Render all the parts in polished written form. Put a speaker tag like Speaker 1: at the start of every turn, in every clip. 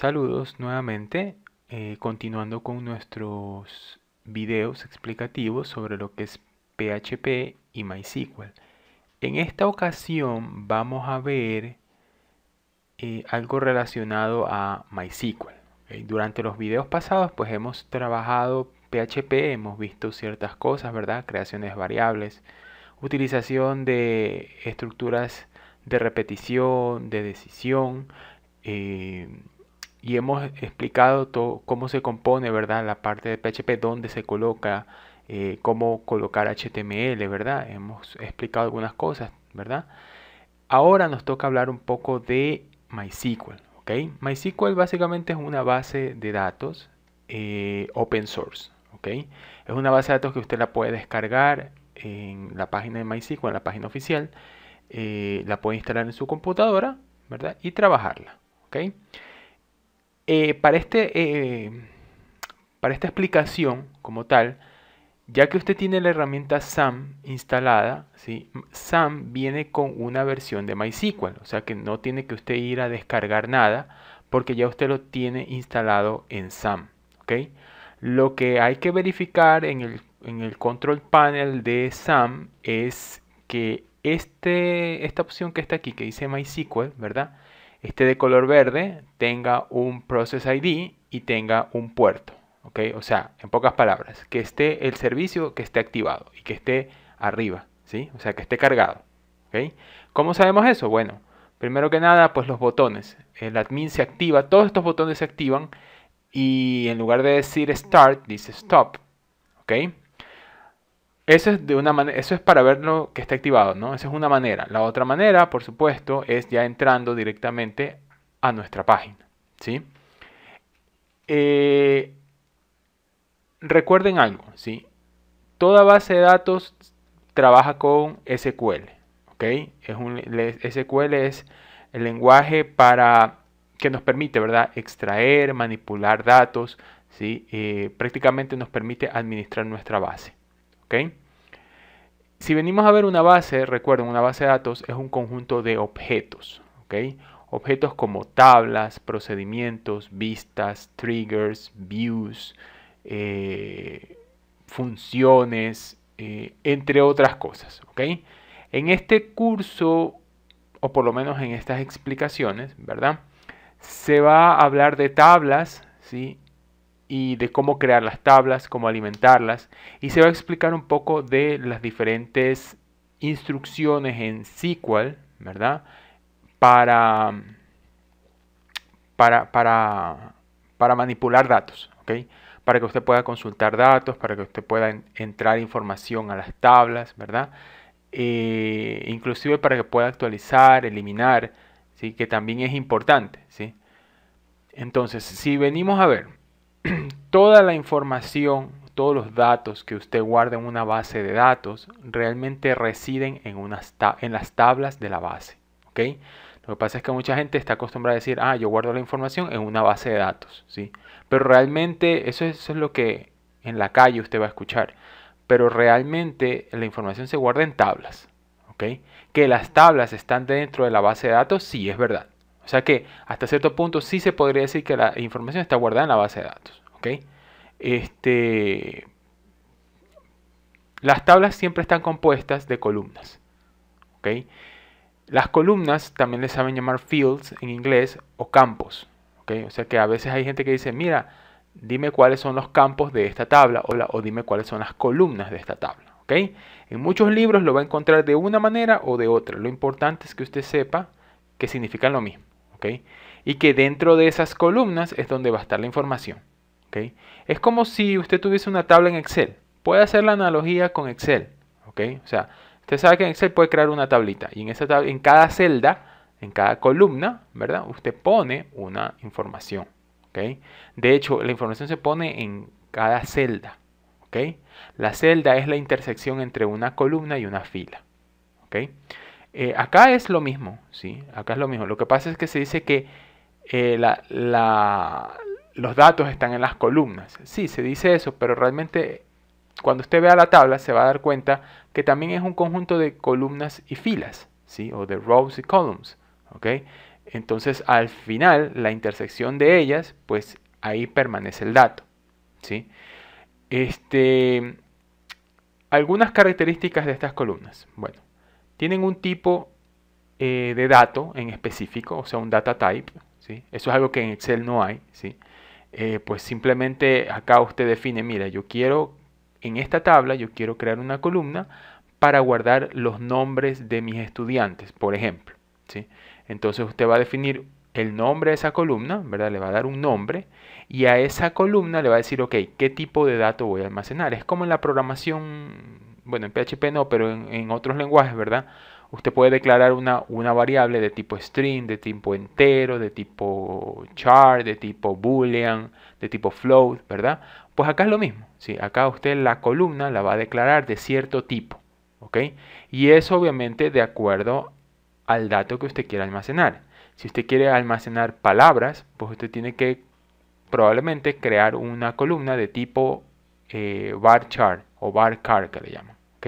Speaker 1: Saludos nuevamente, continuando con nuestros videos explicativos sobre lo que es PHP y MySQL. En esta ocasión vamos a ver algo relacionado a MySQL. ¿Ok? Durante los videos pasados pues hemos trabajado PHP, hemos visto ciertas cosas, ¿verdad? Creaciones de variables, utilización de estructuras de repetición, de decisión, eh, y hemos explicado cómo se compone, ¿verdad? La parte de PHP, dónde se coloca, cómo colocar HTML, ¿verdad? Hemos explicado algunas cosas, ¿verdad? Ahora nos toca hablar un poco de MySQL, ¿ok? MySQL básicamente es una base de datos open source, ¿ok? Es una base de datos que usted la puede descargar en la página de MySQL, en la página oficial, la puede instalar en su computadora, ¿verdad? Y trabajarla, ¿ok? Eh, para, este, eh, para esta explicación como tal, ya que usted tiene la herramienta SAM instalada, ¿sí? SAM viene con una versión de MySQL, o sea que no tiene que usted ir a descargar nada porque ya usted lo tiene instalado en SAM, ¿ok? Lo que hay que verificar en el control panel de SAM es que esta opción que está aquí, que dice MySQL, ¿verdad? Este de color verde tenga un Process ID y tenga un puerto. ¿Ok? O sea, en pocas palabras, que esté el servicio que esté activado y que esté arriba, ¿sí? O sea, que esté cargado. ¿Ok? ¿Cómo sabemos eso? Bueno, primero que nada, pues los botones. El admin se activa, todos estos botones se activan y en lugar de decir start, dice stop. ¿Ok? Eso es de una manera, eso es para verlo que está activado, ¿no? Esa es una manera. La otra manera, por supuesto, es ya entrando directamente a nuestra página, ¿sí? Eh, Recuerden algo, ¿sí? Toda base de datos trabaja con SQL, ¿ok? SQL es el lenguaje para que nos permite, ¿verdad? Extraer, manipular datos, ¿sí? Prácticamente nos permite administrar nuestra base, ¿ok? Si venimos a ver una base, recuerden, una base de datos es un conjunto de objetos, ¿ok? Objetos como tablas, procedimientos, vistas, triggers, views, eh, funciones, entre otras cosas, ¿ok? En este curso, o por lo menos en estas explicaciones, ¿verdad? Se va a hablar de tablas, ¿sí? Y de cómo crear las tablas, cómo alimentarlas, y se va a explicar un poco de las diferentes instrucciones en SQL, ¿verdad? Para, para, para, para manipular datos, ¿ok? Para que usted pueda consultar datos, para que usted pueda entrar información a las tablas, ¿verdad? Inclusive para que pueda actualizar, eliminar, ¿sí? Que también es importante, ¿sí? Entonces, si venimos a ver, toda la información, todos los datos que usted guarda en una base de datos realmente residen en las tablas de la base, ¿ok? Lo que pasa es que mucha gente está acostumbrada a decir, ah, yo guardo la información en una base de datos, ¿sí? Pero realmente eso es lo que en la calle usted va a escuchar. Pero realmente la información se guarda en tablas, ¿ok? Que las tablas están dentro de la base de datos, sí, es verdad. O sea que hasta cierto punto sí se podría decir que la información está guardada en la base de datos, ¿ok? Este, las tablas siempre están compuestas de columnas, ¿ok? Las columnas también les saben llamar fields en inglés o campos, ¿ok? O sea que a veces hay gente que dice, mira, dime cuáles son los campos de esta tabla o dime cuáles son las columnas de esta tabla, ¿ok? En muchos libros lo va a encontrar de una manera o de otra. Lo importante es que usted sepa que significan lo mismo, ¿ok? Y que dentro de esas columnas es donde va a estar la información, ¿ok? Es como si usted tuviese una tabla en Excel. Puede hacer la analogía con Excel, ¿ok? O sea, usted sabe que en Excel puede crear una tablita y en cada celda, en cada columna, ¿verdad? Usted pone una información, ¿ok? De hecho, la información se pone en cada celda, ¿ok? La celda es la intersección entre una columna y una fila, ¿ok? Acá es lo mismo, ¿sí? Acá es lo mismo. Lo que pasa es que se dice que los datos están en las columnas. Sí, se dice eso, pero realmente cuando usted vea la tabla se va a dar cuenta que también es un conjunto de columnas y filas, ¿sí? O de rows y columns, ¿ok? Entonces al final, la intersección de ellas, pues ahí permanece el dato, ¿sí? Este, algunas características de estas columnas. Bueno, tienen un tipo de dato en específico, o sea, un data type, ¿sí? Eso es algo que en Excel no hay, ¿sí? Pues simplemente acá usted define, mira, yo quiero, en esta tabla, yo quiero crear una columna para guardar los nombres de mis estudiantes, por ejemplo, ¿sí? Entonces usted va a definir el nombre de esa columna, ¿verdad? Le va a dar un nombre y a esa columna le va a decir, ok, ¿qué tipo de dato voy a almacenar? Es como en la programación, bueno, en PHP no, pero en otros lenguajes, ¿verdad? Usted puede declarar una variable de tipo string, de tipo entero, de tipo char, de tipo boolean, de tipo float, ¿verdad? Pues acá es lo mismo, ¿sí? Acá usted la columna la va a declarar de cierto tipo, ¿ok? Y eso obviamente de acuerdo al dato que usted quiera almacenar. Si usted quiere almacenar palabras, pues usted tiene que probablemente crear una columna de tipo varchar o varchar que le llaman, ¿ok?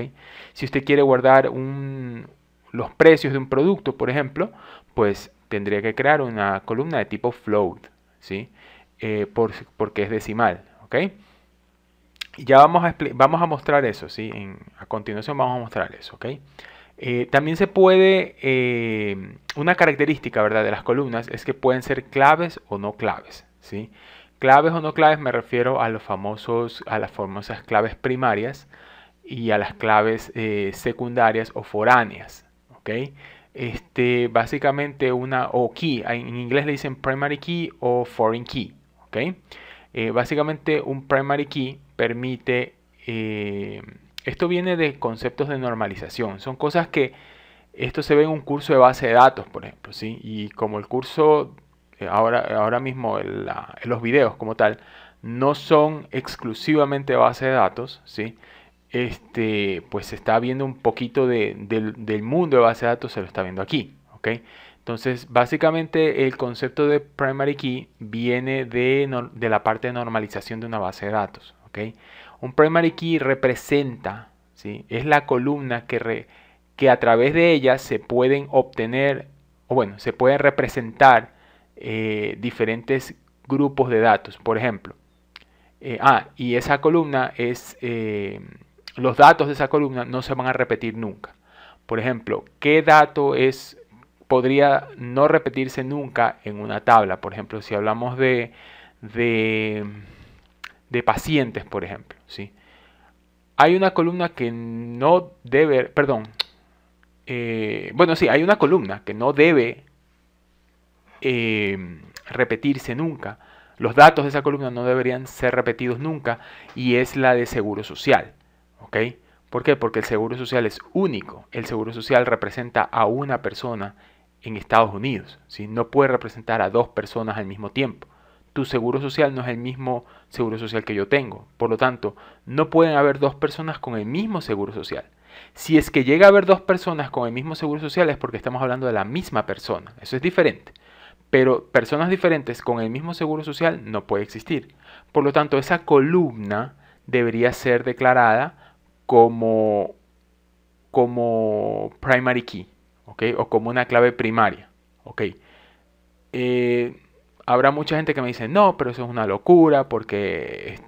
Speaker 1: Si usted quiere guardar los precios de un producto, por ejemplo, pues tendría que crear una columna de tipo float, ¿sí? Porque es decimal, ¿ok? Y ya vamos a mostrar eso, ¿sí? A continuación vamos a mostrar eso, ¿ok? También se puede, una característica, ¿verdad?, de las columnas es que pueden ser claves o no claves, ¿sí? Claves o no claves me refiero a a las famosas claves primarias y a las claves secundarias o foráneas, ¿ok? Básicamente o key, en inglés le dicen primary key o foreign key, ¿ok? Básicamente un primary key permite, esto viene de conceptos de normalización, son cosas que esto se ve en un curso de base de datos, por ejemplo, ¿sí? Y como el curso, ahora mismo los videos como tal, no son exclusivamente base de datos, ¿sí? Pues se está viendo un poquito del mundo de base de datos, se lo está viendo aquí, ¿ok? Entonces, básicamente el concepto de primary key viene de la parte de normalización de una base de datos, ¿ok? Un primary key representa, ¿sí? Es la columna que a través de ella se pueden obtener, o bueno, se pueden representar diferentes grupos de datos. Por ejemplo, y esa columna los datos de esa columna no se van a repetir nunca. Por ejemplo, ¿qué dato podría no repetirse nunca en una tabla? Por ejemplo, si hablamos de, de pacientes, por ejemplo, ¿sí? Hay una columna que no debe, perdón, bueno, sí, hay una columna que no debe repetirse nunca. Los datos de esa columna no deberían ser repetidos nunca y es la de seguro social, ¿ok? ¿Por qué? Porque el seguro social es único. El seguro social representa a una persona en Estados Unidos, ¿sí? No puede representar a dos personas al mismo tiempo. Tu seguro social no es el mismo seguro social que yo tengo. Por lo tanto, no pueden haber dos personas con el mismo seguro social. Si es que llega a haber dos personas con el mismo seguro social es porque estamos hablando de la misma persona. Eso es diferente. Pero personas diferentes con el mismo seguro social no puede existir. Por lo tanto, esa columna debería ser declarada como, como primary key, ¿ok? O como una clave primaria, ¿ok? Habrá mucha gente que me dice, no, pero eso es una locura porque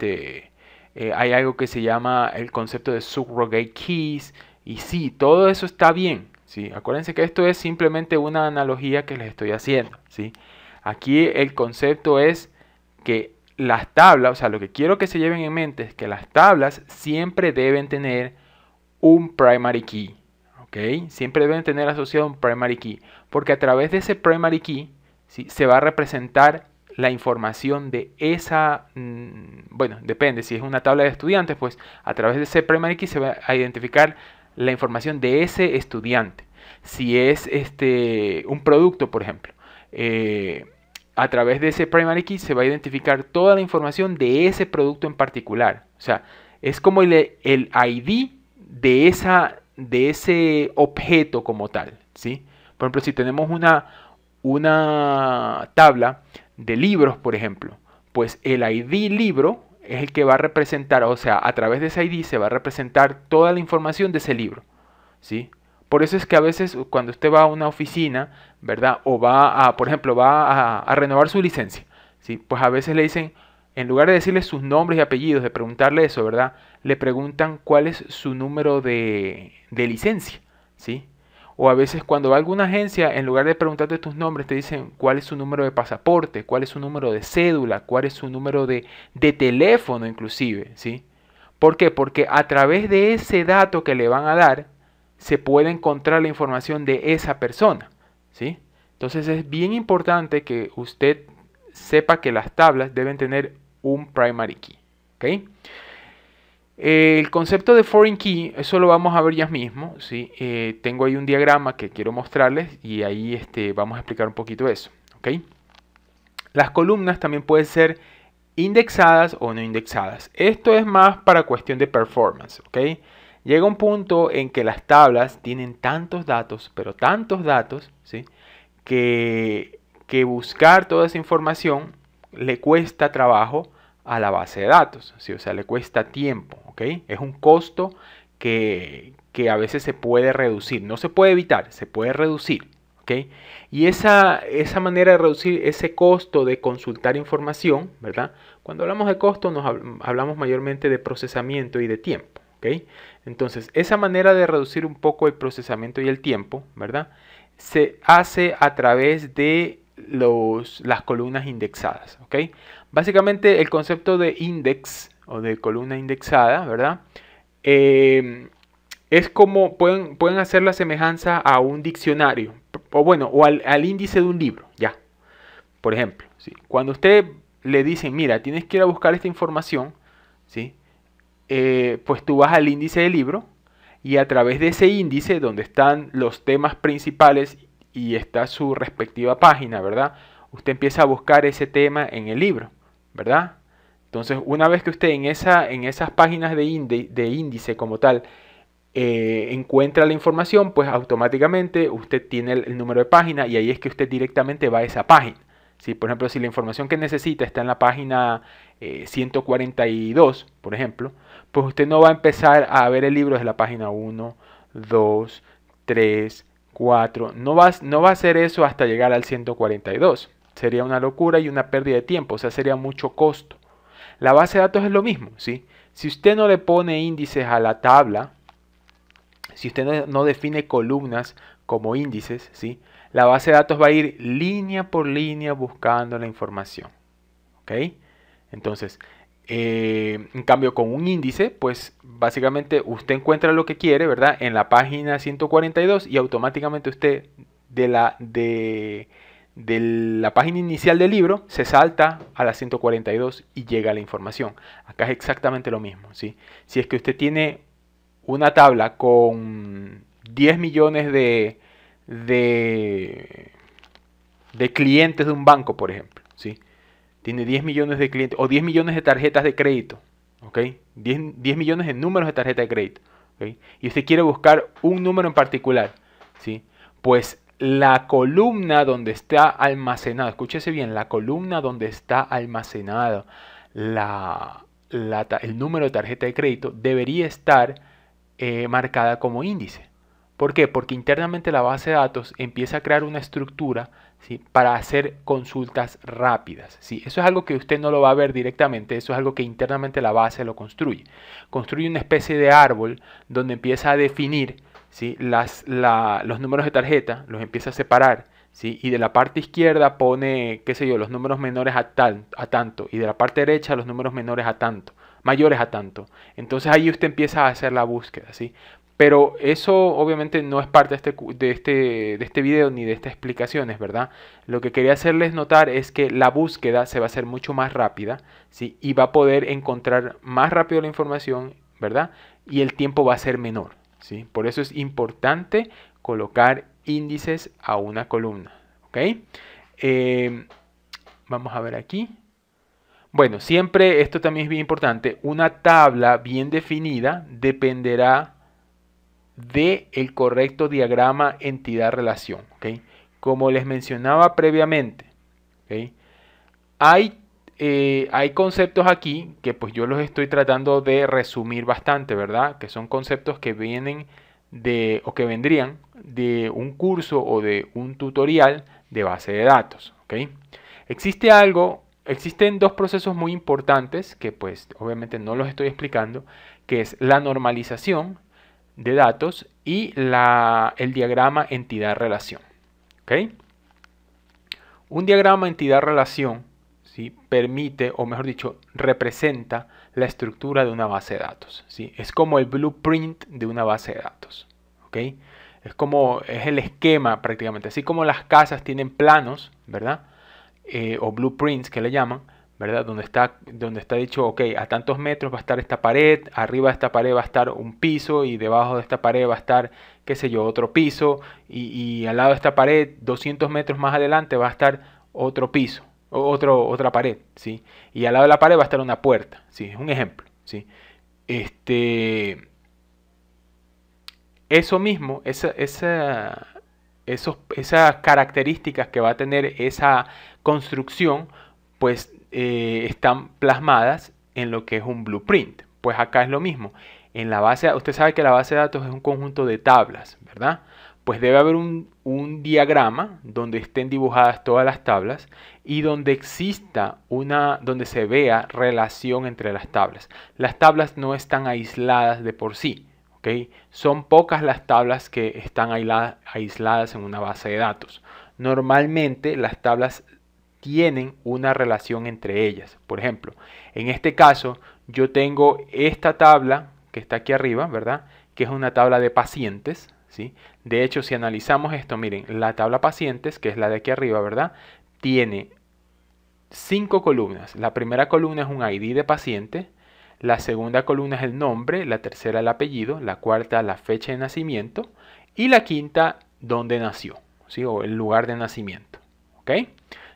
Speaker 1: hay algo que se llama el concepto de subrogate keys. Y sí, todo eso está bien, ¿sí? Acuérdense que esto es simplemente una analogía que les estoy haciendo, ¿sí? Aquí el concepto es que las tablas, o sea, lo que quiero que se lleven en mente es que las tablas siempre deben tener un primary key, ¿ok? Siempre deben tener asociado un primary key, porque a través de ese primary key, ¿sí?, se va a representar la información de esa, bueno, depende, si es una tabla de estudiantes, pues a través de ese primary key se va a identificar la información de ese estudiante. Si es un producto, por ejemplo, a través de ese primary key se va a identificar toda la información de ese producto en particular. O sea, es como el ID de ese objeto como tal, ¿sí? Por ejemplo, si tenemos una tabla de libros, por ejemplo, pues el ID libro es el que va a representar, o sea, a través de ese ID se va a representar toda la información de ese libro, ¿sí? Por eso es que a veces cuando usted va a una oficina, ¿verdad? O va a, por ejemplo, va a renovar su licencia, ¿sí? Pues a veces le dicen, en lugar de decirle sus nombres y apellidos, de preguntarle eso, ¿verdad? Le preguntan cuál es su número de licencia, ¿sí? O a veces cuando va a alguna agencia, en lugar de preguntarte tus nombres, te dicen cuál es su número de pasaporte, cuál es su número de cédula, cuál es su número de teléfono inclusive, ¿sí? ¿Por qué? Porque a través de ese dato que le van a dar, se puede encontrar la información de esa persona, ¿sí? Entonces es bien importante que usted sepa que las tablas deben tener un primary key, ¿ok? El concepto de foreign key, eso lo vamos a ver ya mismo, ¿sí? Tengo ahí un diagrama que quiero mostrarles y ahí vamos a explicar un poquito eso, ¿ok? Las columnas también pueden ser indexadas o no indexadas. Esto es más para cuestión de performance, ¿ok? Llega un punto en que las tablas tienen tantos datos, pero tantos datos, ¿sí? que buscar toda esa información le cuesta trabajo a la base de datos, ¿sí? O sea, le cuesta tiempo, ¿ok? Es un costo que a veces se puede reducir. No se puede evitar, se puede reducir, ¿ok? Y esa manera de reducir ese costo de consultar información, ¿verdad? Cuando hablamos de costo hablamos mayormente de procesamiento y de tiempo, ¿ok? Entonces, esa manera de reducir un poco el procesamiento y el tiempo, ¿verdad? Se hace a través de las columnas indexadas, ¿ok? Básicamente el concepto de index o de columna indexada, ¿verdad? Es como pueden hacer la semejanza a un diccionario o bueno, o al índice de un libro, ya. Por ejemplo, ¿sí? Cuando usted le dicen, mira, tienes que ir a buscar esta información, ¿sí? Pues tú vas al índice del libro y a través de ese índice donde están los temas principales y está su respectiva página, ¿verdad? Usted empieza a buscar ese tema en el libro, ¿verdad? Entonces, una vez que usted en esas páginas de índice como tal encuentra la información, pues automáticamente usted tiene el número de página y ahí es que usted directamente va a esa página. ¿Sí? Por ejemplo, si la información que necesita está en la página 142, por ejemplo, pues usted no va a empezar a ver el libro desde la página 1, 2, 3, 4. No va a hacer eso hasta llegar al 142. Sería una locura y una pérdida de tiempo, o sea, sería mucho costo. La base de datos es lo mismo, ¿sí? Si usted no le pone índices a la tabla, si usted no define columnas como índices, ¿sí? La base de datos va a ir línea por línea buscando la información, ¿ok? Entonces, en cambio con un índice, pues básicamente usted encuentra lo que quiere, ¿verdad? En la página 142 y automáticamente usted de la página inicial del libro se salta a la 142 y llega a la información. Acá es exactamente lo mismo, ¿sí? Si es que usted tiene una tabla con 10 millones de clientes de un banco, por ejemplo, ¿sí? Tiene 10 millones de clientes o 10 millones de tarjetas de crédito, ¿ok? 10 millones de números de tarjeta de crédito, ¿ok? Y usted quiere buscar un número en particular, ¿sí? Pues la columna donde está almacenado, escúchese bien, la columna donde está almacenado el número de tarjeta de crédito debería estar marcada como índice. ¿Por qué? Porque internamente la base de datos empieza a crear una estructura, ¿sí? Para hacer consultas rápidas, ¿sí? Eso es algo que usted no lo va a ver directamente, eso es algo que internamente la base lo construye. Construye una especie de árbol donde empieza a definir, ¿sí? los números de tarjeta, los empieza a separar, ¿sí? Y de la parte izquierda pone, qué sé yo, los números menores a tanto, y de la parte derecha los números menores a tanto, mayores a tanto. Entonces ahí usted empieza a hacer la búsqueda, ¿sí? Pero eso obviamente no es parte de este video ni de estas explicaciones, ¿verdad? Lo que quería hacerles notar es que la búsqueda se va a hacer mucho más rápida, ¿sí? Y va a poder encontrar más rápido la información, ¿verdad? Y el tiempo va a ser menor, ¿sí? Por eso es importante colocar índices a una columna, ¿ok? Vamos a ver aquí. Bueno, siempre, esto también es bien importante, una tabla bien definida dependerá del correcto diagrama entidad-relación, ¿okay? Como les mencionaba previamente, ¿okay? Hay conceptos aquí que pues yo los estoy tratando de resumir bastante, ¿verdad? Que son conceptos que vienen o que vendrían de un curso o de un tutorial de base de datos. ¿Ok? Existen dos procesos muy importantes que pues obviamente no los estoy explicando, que es la normalización de datos y el diagrama entidad-relación. ¿Ok? Un diagrama entidad-relación, ¿sí?, permite, o mejor dicho, representa la estructura de una base de datos, ¿sí? Es como el blueprint de una base de datos. ¿Ok? Es el esquema prácticamente. Así como las casas tienen planos, ¿verdad? O blueprints que le llaman, ¿verdad? Donde está dicho, ok, a tantos metros va a estar esta pared, arriba de esta pared va a estar un piso y debajo de esta pared va a estar, qué sé yo, otro piso y al lado de esta pared, 200 metros más adelante va a estar otro piso, otra pared, ¿sí? Y al lado de la pared va a estar una puerta, ¿sí? Es un ejemplo, ¿sí? Eso mismo, esas características que va a tener esa construcción, pues están plasmadas en lo que es un blueprint. Pues acá es lo mismo. En la base, usted sabe que la base de datos es un conjunto de tablas, ¿verdad? Pues debe haber un diagrama donde estén dibujadas todas las tablas y donde donde se vea relación entre las tablas. Las tablas no están aisladas de por sí. ¿Okay? Son pocas las tablas que están aisladas en una base de datos. Normalmente las tablas tienen una relación entre ellas. Por ejemplo, en este caso yo tengo esta tabla que está aquí arriba, ¿verdad? Que es una tabla de pacientes, ¿sí? De hecho, si analizamos esto, miren, la tabla pacientes, que es la de aquí arriba, ¿verdad? Tiene 5 columnas. La primera columna es un ID de paciente. La segunda columna es el nombre, la tercera el apellido, la cuarta la fecha de nacimiento y la quinta dónde nació, ¿sí? O el lugar de nacimiento. ¿Ok?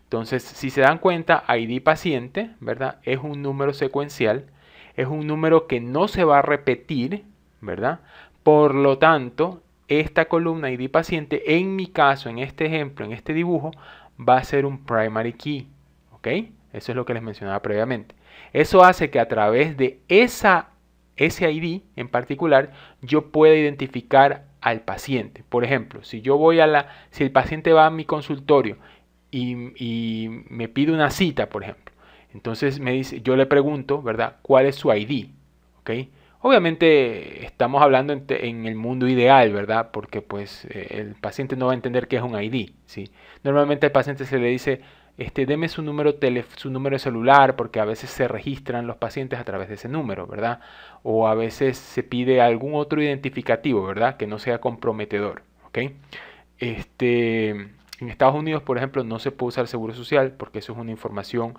Speaker 1: Entonces, si se dan cuenta, ID paciente, ¿verdad? Es un número secuencial, es un número que no se va a repetir, ¿verdad? Por lo tanto, esta columna ID paciente, en mi caso, en este ejemplo, en este dibujo, va a ser un primary key. ¿Ok? Eso es lo que les mencionaba previamente. Eso hace que a través de ese ID en particular yo pueda identificar al paciente. Por ejemplo, si el paciente va a mi consultorio y me pide una cita, por ejemplo, entonces yo le pregunto, ¿verdad?, ¿cuál es su ID? ¿Ok? Obviamente estamos hablando en el mundo ideal, ¿verdad? Porque pues el paciente no va a entender qué es un ID, ¿sí? Normalmente al paciente se le dice, deme su número de celular, porque a veces se registran los pacientes a través de ese número, ¿verdad? O a veces se pide algún otro identificativo, ¿verdad? Que no sea comprometedor, ¿ok? En Estados Unidos, por ejemplo, no se puede usar seguro social porque eso es una información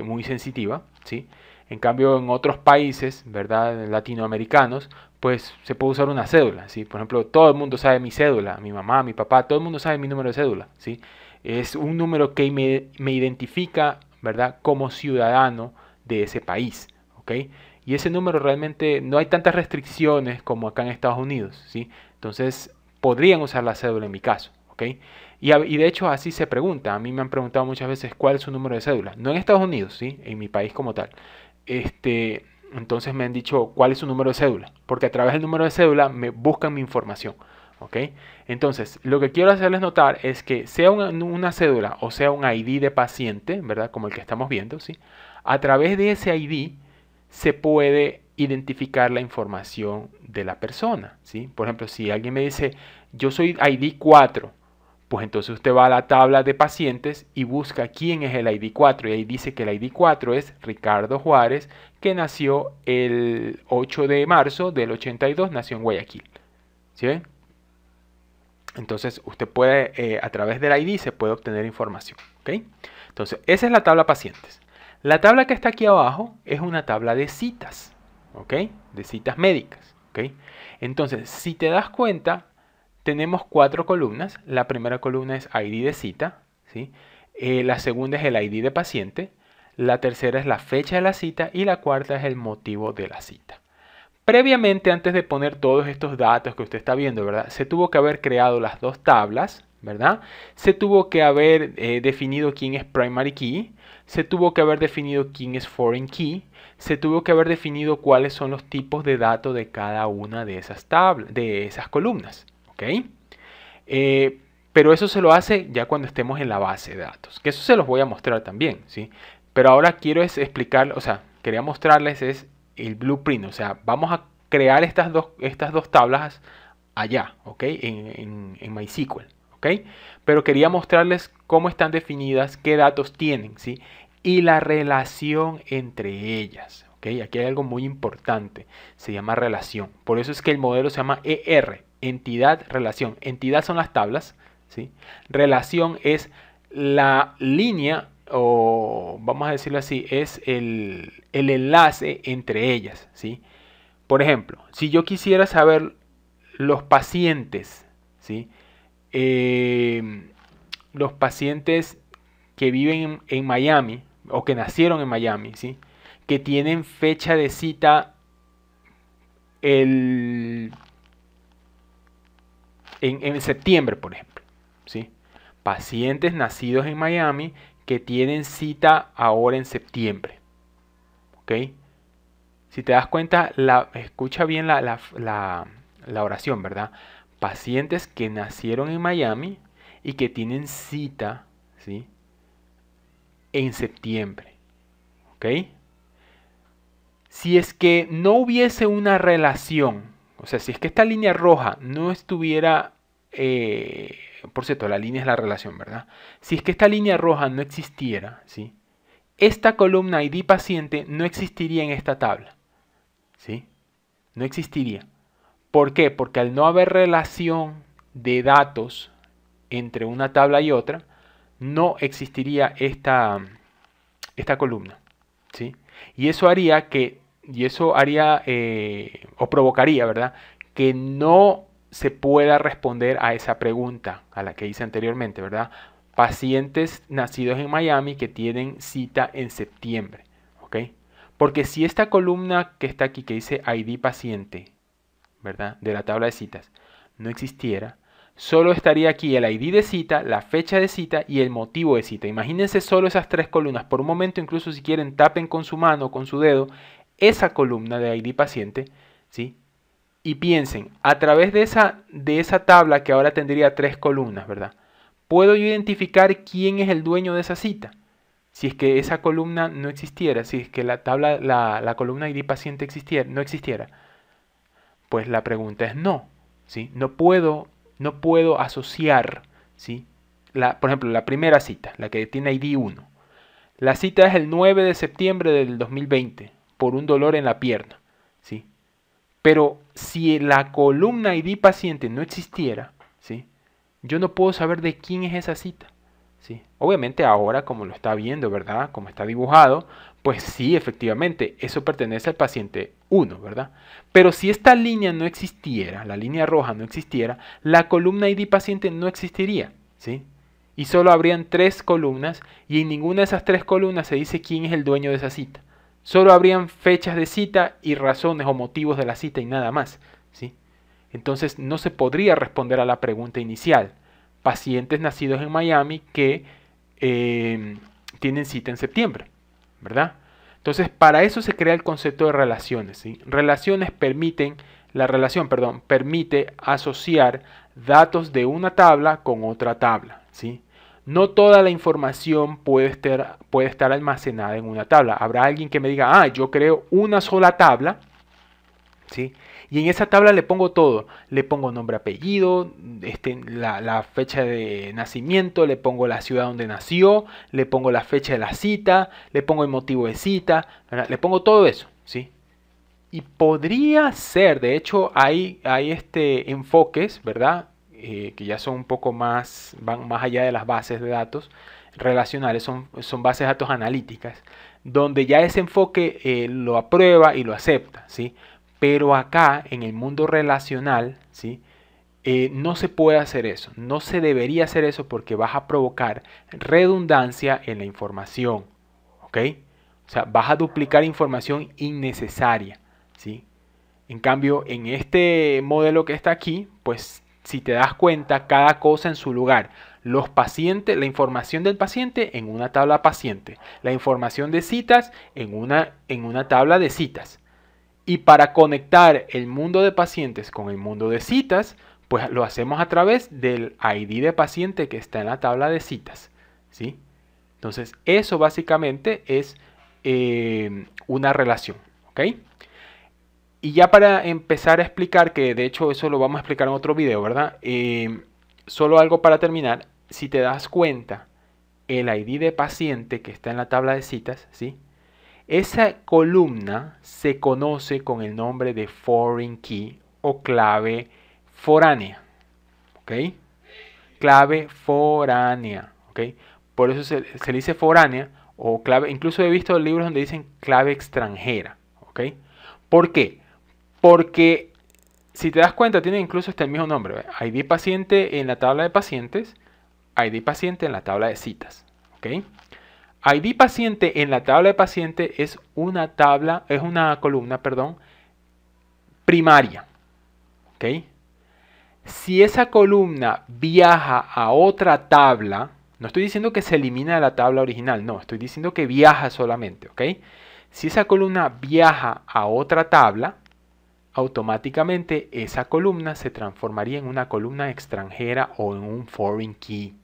Speaker 1: muy sensitiva, ¿sí? En cambio, en otros países, ¿verdad?, latinoamericanos, pues se puede usar una cédula, ¿sí? Por ejemplo, todo el mundo sabe mi cédula, mi mamá, mi papá, todo el mundo sabe mi número de cédula, ¿sí? Es un número que me identifica, ¿verdad?, como ciudadano de ese país, ¿ok? Y ese número realmente no hay tantas restricciones como acá en Estados Unidos, ¿sí? Entonces, podrían usar la cédula en mi caso, ¿ok? Y de hecho así se pregunta, a mí me han preguntado muchas veces cuál es su número de cédula, no en Estados Unidos, ¿sí?, en mi país como tal. Entonces me han dicho cuál es su número de cédula, porque a través del número de cédula me buscan mi información, ¿ok? Entonces, lo que quiero hacerles notar es que sea una cédula o sea un ID de paciente, ¿verdad?, como el que estamos viendo, ¿sí?, a través de ese ID se puede identificar la información de la persona, ¿sí? Por ejemplo, si alguien me dice, yo soy ID 4, pues entonces usted va a la tabla de pacientes y busca quién es el ID 4. Y ahí dice que el ID 4 es Ricardo Juárez, que nació el 8 de marzo del 82, nació en Guayaquil. ¿Sí ven? Entonces usted puede, a través del ID se puede obtener información. ¿Ok? Entonces esa es la tabla pacientes. La tabla que está aquí abajo es una tabla de citas. ¿Ok? De citas médicas. ¿Ok? Entonces, si te das cuenta, tenemos 4 columnas. La primera columna es ID de cita, ¿sí? La segunda es el ID de paciente. La tercera es la fecha de la cita. Y la cuarta es el motivo de la cita. Previamente, antes de poner todos estos datos que usted está viendo, ¿verdad?, se tuvo que haber creado las dos tablas, ¿verdad? Se tuvo que haber definido quién es primary key, se tuvo que haber definido quién es foreign key, se tuvo que haber definido cuáles son los tipos de datos de cada una de esas tablas, de esas columnas, ¿ok? Pero eso se lo hace ya cuando estemos en la base de datos, que eso se los voy a mostrar también, ¿sí? Pero ahora quiero explicar, o sea, quería mostrarles es el blueprint, o sea, vamos a crear estas dos tablas allá, ¿ok? En MySQL, ¿ok? Pero quería mostrarles cómo están definidas, qué datos tienen, ¿sí? Y la relación entre ellas, ¿ok? Aquí hay algo muy importante, se llama relación. Por eso es que el modelo se llama ER, entidad, relación. Entidad son las tablas, ¿sí? Relación es la línea, o vamos a decirlo así, es el enlace entre ellas, ¿sí? Por ejemplo, si yo quisiera saber los pacientes, ¿sí? Los pacientes que viven en Miami o que nacieron en Miami, ¿sí? Que tienen fecha de cita en septiembre, por ejemplo, ¿sí? Pacientes nacidos en Miami que tienen cita ahora en septiembre, ¿ok? Si te das cuenta, escucha bien la oración, ¿verdad? Pacientes que nacieron en Miami y que tienen cita, ¿sí? En septiembre, ¿ok? Si es que no hubiese una relación, o sea, si es que esta línea roja no estuviera, por cierto, la línea es la relación, ¿verdad? Si es que esta línea roja no existiera, ¿sí? Esta columna ID paciente no existiría en esta tabla, ¿sí? No existiría. ¿Por qué? Porque al no haber relación de datos entre una tabla y otra, no existiría esta columna, ¿sí? Y eso haría o provocaría, ¿verdad? Que no se pueda responder a esa pregunta a la que hice anteriormente, ¿verdad? Pacientes nacidos en Miami que tienen cita en septiembre, ¿ok? Porque si esta columna que está aquí, que dice ID paciente, ¿verdad? De la tabla de citas, no existiera, solo estaría aquí el ID de cita, la fecha de cita y el motivo de cita. Imagínense solo esas tres columnas. Por un momento, incluso si quieren, tapen con su mano o con su dedo esa columna de ID paciente, ¿sí? Y piensen, a través de esa tabla que ahora tendría tres columnas, ¿verdad? Puedo yo identificar quién es el dueño de esa cita. Si es que esa columna no existiera, si es que la columna ID paciente no existiera, pues la pregunta es no, ¿sí? No puedo asociar, ¿sí? Por ejemplo, la primera cita, la que tiene ID 1. La cita es el 9 de septiembre del 2020 por un dolor en la pierna, ¿sí? Pero si la columna ID paciente no existiera, ¿sí? Yo no puedo saber de quién es esa cita, ¿sí? Obviamente ahora, como lo está viendo, ¿verdad? Como está dibujado, pues sí, efectivamente, eso pertenece al paciente 1, ¿verdad? Pero si esta línea no existiera, la línea roja no existiera, la columna ID paciente no existiría, ¿sí? Y solo habrían tres columnas y en ninguna de esas tres columnas se dice quién es el dueño de esa cita. Solo habrían fechas de cita y razones o motivos de la cita y nada más, ¿sí? Entonces no se podría responder a la pregunta inicial. Pacientes nacidos en Miami que tienen cita en septiembre, ¿verdad? Entonces para eso se crea el concepto de relaciones, ¿sí? La relación, perdón, permite asociar datos de una tabla con otra tabla, ¿sí? No toda la información puede estar almacenada en una tabla. Habrá alguien que me diga, yo creo una sola tabla, ¿sí? Y en esa tabla le pongo todo. Le pongo nombre, apellido, la fecha de nacimiento, le pongo la ciudad donde nació, le pongo la fecha de la cita, le pongo el motivo de cita, ¿verdad? Le pongo todo eso, ¿sí? Y podría ser, de hecho, hay enfoques, ¿verdad? Que ya son un poco más, van más allá de las bases de datos relacionales, son bases de datos analíticas, donde ya ese enfoque lo aprueba y lo acepta, ¿sí? Pero acá, en el mundo relacional, ¿sí? No se puede hacer eso, no se debería hacer eso porque vas a provocar redundancia en la información, ¿ok? O sea, vas a duplicar información innecesaria, ¿sí? En cambio, en este modelo que está aquí, pues si te das cuenta, cada cosa en su lugar. Los pacientes, la información del paciente en una tabla paciente. La información de citas en una tabla de citas. Y para conectar el mundo de pacientes con el mundo de citas, pues lo hacemos a través del ID de paciente que está en la tabla de citas, ¿sí? Entonces, eso básicamente es una relación, ¿ok? Y ya para empezar a explicar, que de hecho eso lo vamos a explicar en otro video, ¿verdad? Solo algo para terminar. Si te das cuenta, el ID de paciente que está en la tabla de citas, ¿sí? Esa columna se conoce con el nombre de foreign key o clave foránea, ¿ok? Clave foránea, ¿ok? Por eso se le dice foránea o clave. Incluso he visto libros donde dicen clave extranjera, ¿ok? ¿Por qué? Porque si te das cuenta tiene incluso hasta el mismo nombre, ¿ve? ID paciente en la tabla de pacientes, ID paciente en la tabla de citas, ¿ok? ID paciente en la tabla de pacientes es una columna, perdón, primaria, ¿ok? Si esa columna viaja a otra tabla, no estoy diciendo que se elimina de la tabla original, no, estoy diciendo que viaja solamente, ¿ok? Si esa columna viaja a otra tabla, automáticamente esa columna se transformaría en una columna extranjera o en un foreign key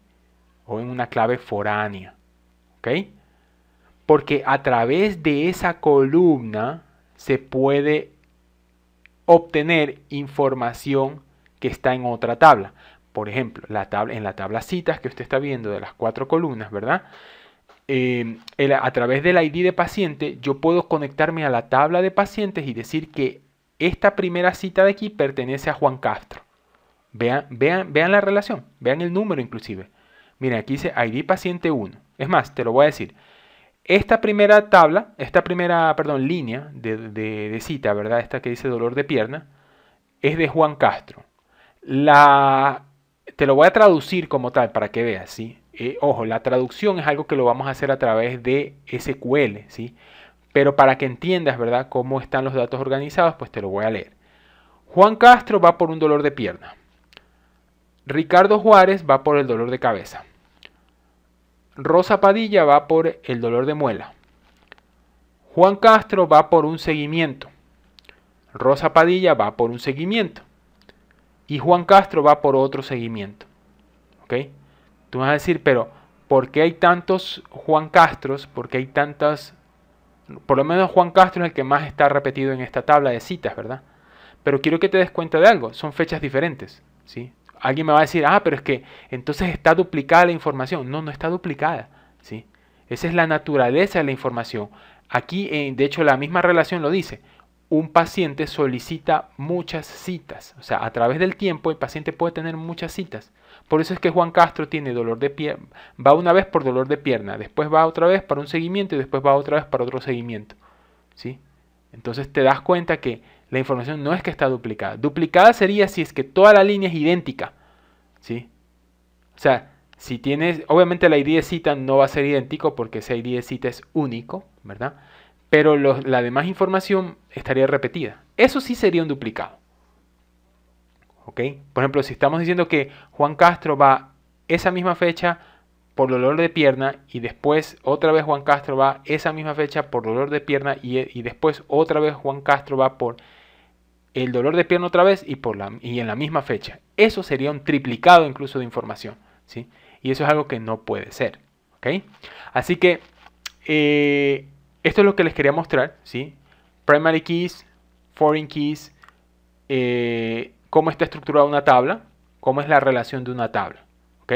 Speaker 1: o en una clave foránea, ¿ok? Porque a través de esa columna se puede obtener información que está en otra tabla. Por ejemplo, en la tabla citas que usted está viendo de las 4 columnas, ¿verdad? A través del ID de paciente yo puedo conectarme a la tabla de pacientes y decir que esta primera cita de aquí pertenece a Juan Castro. Vean la relación, vean el número inclusive. Miren, aquí dice ID paciente 1. Es más, te lo voy a decir. Esta primera tabla, línea de cita, ¿verdad? Esta que dice dolor de pierna, es de Juan Castro. Te lo voy a traducir como tal para que veas, ¿sí? Ojo, la traducción es algo que lo vamos a hacer a través de SQL, ¿sí? Pero para que entiendas, ¿verdad?, cómo están los datos organizados, pues te lo voy a leer. Juan Castro va por un dolor de pierna. Ricardo Juárez va por el dolor de cabeza. Rosa Padilla va por el dolor de muela. Juan Castro va por un seguimiento. Rosa Padilla va por un seguimiento. Y Juan Castro va por otro seguimiento. ¿Ok? Tú vas a decir, pero ¿por qué hay tantos Juan Castros? ¿Por qué hay tantas? Por lo menos Juan Castro es el que más está repetido en esta tabla de citas, ¿verdad? Pero quiero que te des cuenta de algo. Son fechas diferentes, ¿sí? Alguien me va a decir, pero es que entonces está duplicada la información. No, no está duplicada, ¿sí? Esa es la naturaleza de la información. Aquí, de hecho, la misma relación lo dice. Un paciente solicita muchas citas. O sea, a través del tiempo el paciente puede tener muchas citas. Por eso es que Juan Castro tiene dolor de pierna. Va una vez por dolor de pierna, después va otra vez para un seguimiento y después va otra vez para otro seguimiento, ¿sí? Entonces te das cuenta que la información no es que está duplicada. Duplicada sería si es que toda la línea es idéntica, ¿sí? O sea, si tienes, obviamente la ID de cita no va a ser idéntico porque ese ID de cita es único, ¿verdad? Pero la demás información estaría repetida. Eso sí sería un duplicado. ¿Ok? Por ejemplo, si estamos diciendo que Juan Castro va esa misma fecha por dolor de pierna y después otra vez Juan Castro va esa misma fecha por dolor de pierna y después otra vez Juan Castro va por el dolor de pierna otra vez y en la misma fecha. Eso sería un triplicado incluso de información, ¿sí? Y eso es algo que no puede ser, ¿ok? Así que esto es lo que les quería mostrar, ¿sí? Primary keys, foreign keys, cómo está estructurada una tabla, cómo es la relación de una tabla, ¿ok?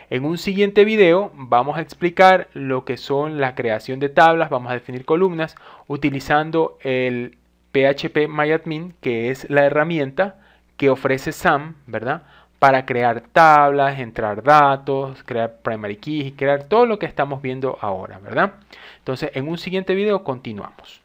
Speaker 1: En un siguiente video vamos a explicar lo que son la creación de tablas, vamos a definir columnas utilizando el PHP MyAdmin, que es la herramienta que ofrece SAM, ¿verdad?, para crear tablas, entrar datos, crear primary keys y crear todo lo que estamos viendo ahora, ¿verdad? Entonces, en un siguiente video continuamos.